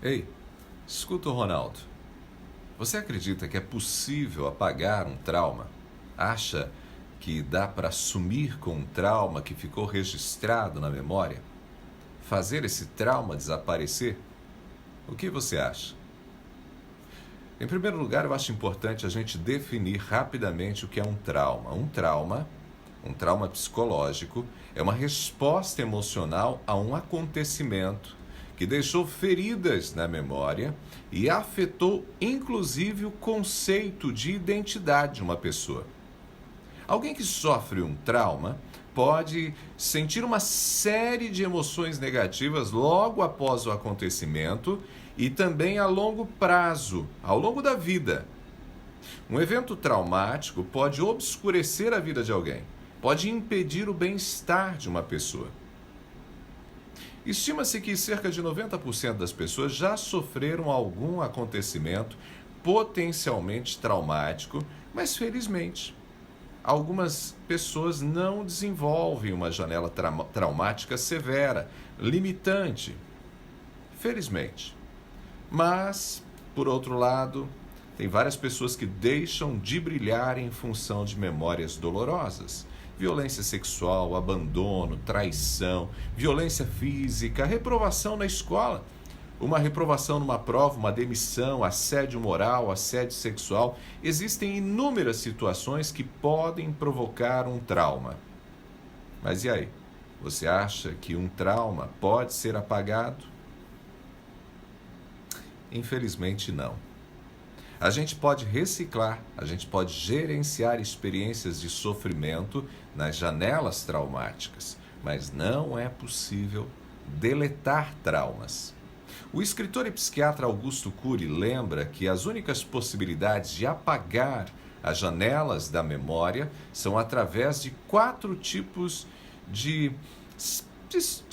Ei, escuta o Ronaldo. Você acredita que é possível apagar um trauma? Acha que dá para sumir com um trauma que ficou registrado na memória? Fazer esse trauma desaparecer? O que você acha? Em primeiro lugar, eu acho importante a gente definir rapidamente o que é um trauma. Um trauma psicológico, é uma resposta emocional a um acontecimento que deixou feridas na memória e afetou inclusive o conceito de identidade de uma pessoa. Alguém que sofre um trauma pode sentir uma série de emoções negativas logo após o acontecimento e também a longo prazo, ao longo da vida. Um evento traumático pode obscurecer a vida de alguém, pode impedir o bem-estar de uma pessoa. Estima-se que cerca de 90% das pessoas já sofreram algum acontecimento potencialmente traumático, mas felizmente, algumas pessoas não desenvolvem uma janela traumática severa, limitante. Felizmente. Mas, por outro lado, tem várias pessoas que deixam de brilhar em função de memórias dolorosas. Violência sexual, abandono, traição, violência física, reprovação na escola. Uma reprovação numa prova, uma demissão, assédio moral, assédio sexual. Existem inúmeras situações que podem provocar um trauma. Mas e aí? Você acha que um trauma pode ser apagado? Infelizmente não. A gente pode reciclar, a gente pode gerenciar experiências de sofrimento nas janelas traumáticas, mas não é possível deletar traumas. O escritor e psiquiatra Augusto Cury lembra que as únicas possibilidades de apagar as janelas da memória são através de 4 tipos de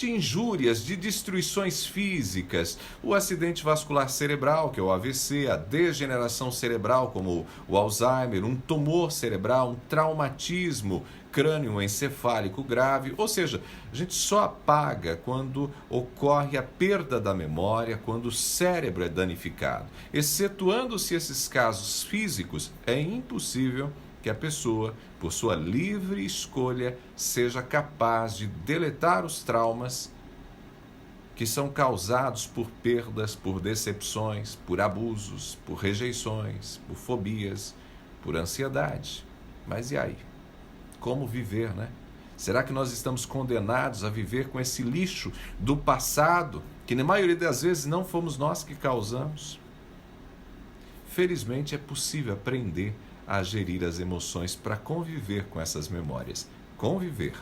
injúrias, de destruições físicas: o acidente vascular cerebral, que é o AVC, a degeneração cerebral, como o Alzheimer, um tumor cerebral, um traumatismo crânioencefálico grave. Ou seja, a gente só apaga quando ocorre a perda da memória, quando o cérebro é danificado. Excetuando-se esses casos físicos, é impossível que a pessoa, por sua livre escolha, seja capaz de deletar os traumas que são causados por perdas, por decepções, por abusos, por rejeições, por fobias, por ansiedade. Mas e aí? Como viver, né? Será que nós estamos condenados a viver com esse lixo do passado, que na maioria das vezes não fomos nós que causamos? Felizmente é possível aprender a gerir as emoções para conviver com essas memórias. Conviver.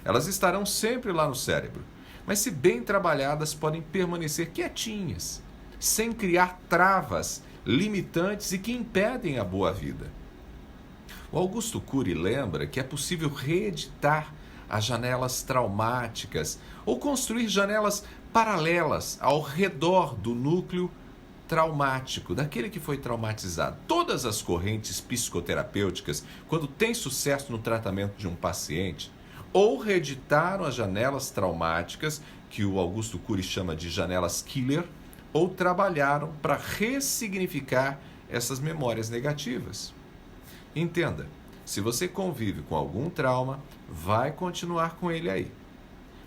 Elas estarão sempre lá no cérebro, mas se bem trabalhadas podem permanecer quietinhas, sem criar travas limitantes e que impedem a boa vida. O Augusto Cury lembra que é possível reeditar as janelas traumáticas ou construir janelas paralelas ao redor do núcleo traumático, daquele que foi traumatizado. Todas as correntes psicoterapêuticas, quando têm sucesso no tratamento de um paciente, ou reeditaram as janelas traumáticas, que o Augusto Cury chama de janelas killer, ou trabalharam para ressignificar essas memórias negativas. Entenda, se você convive com algum trauma, vai continuar com ele aí.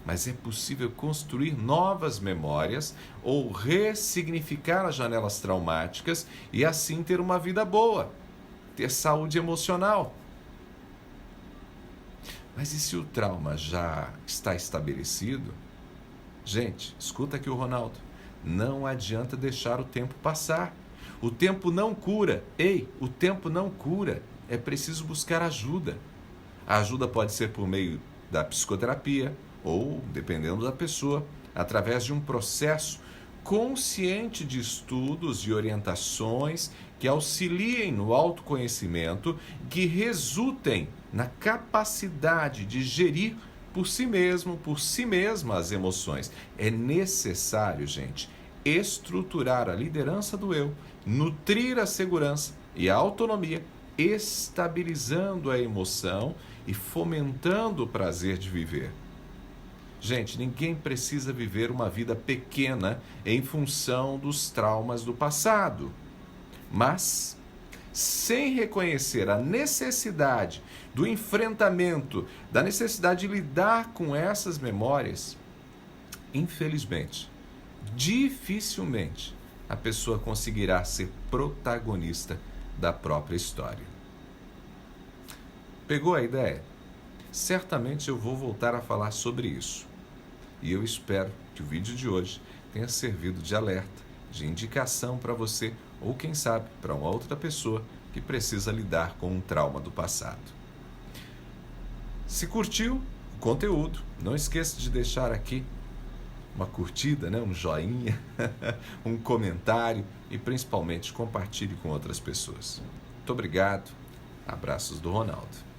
Mas é possível construir novas memórias ou ressignificar as janelas traumáticas e assim ter uma vida boa, ter saúde emocional. Mas e se o trauma já está estabelecido? Gente, escuta aqui o Ronaldo. Não adianta deixar o tempo passar. O tempo não cura. Ei, o tempo não cura. É preciso buscar ajuda. A ajuda pode ser por meio da psicoterapia ou, dependendo da pessoa, através de um processo consciente de estudos e orientações que auxiliem no autoconhecimento, que resultem na capacidade de gerir por si mesmo, por si mesma as emoções. É necessário, gente, estruturar a liderança do eu, nutrir a segurança e a autonomia, estabilizando a emoção e fomentando o prazer de viver. Gente, ninguém precisa viver uma vida pequena em função dos traumas do passado. Mas, sem reconhecer a necessidade do enfrentamento, da necessidade de lidar com essas memórias, infelizmente, dificilmente a pessoa conseguirá ser protagonista da própria história. Pegou a ideia? Certamente eu vou voltar a falar sobre isso. E eu espero que o vídeo de hoje tenha servido de alerta, de indicação para você, ou quem sabe, para uma outra pessoa que precisa lidar com um trauma do passado. Se curtiu o conteúdo, não esqueça de deixar aqui uma curtida, um joinha, um comentário e principalmente compartilhe com outras pessoas. Muito obrigado. Abraços do Ronaldo.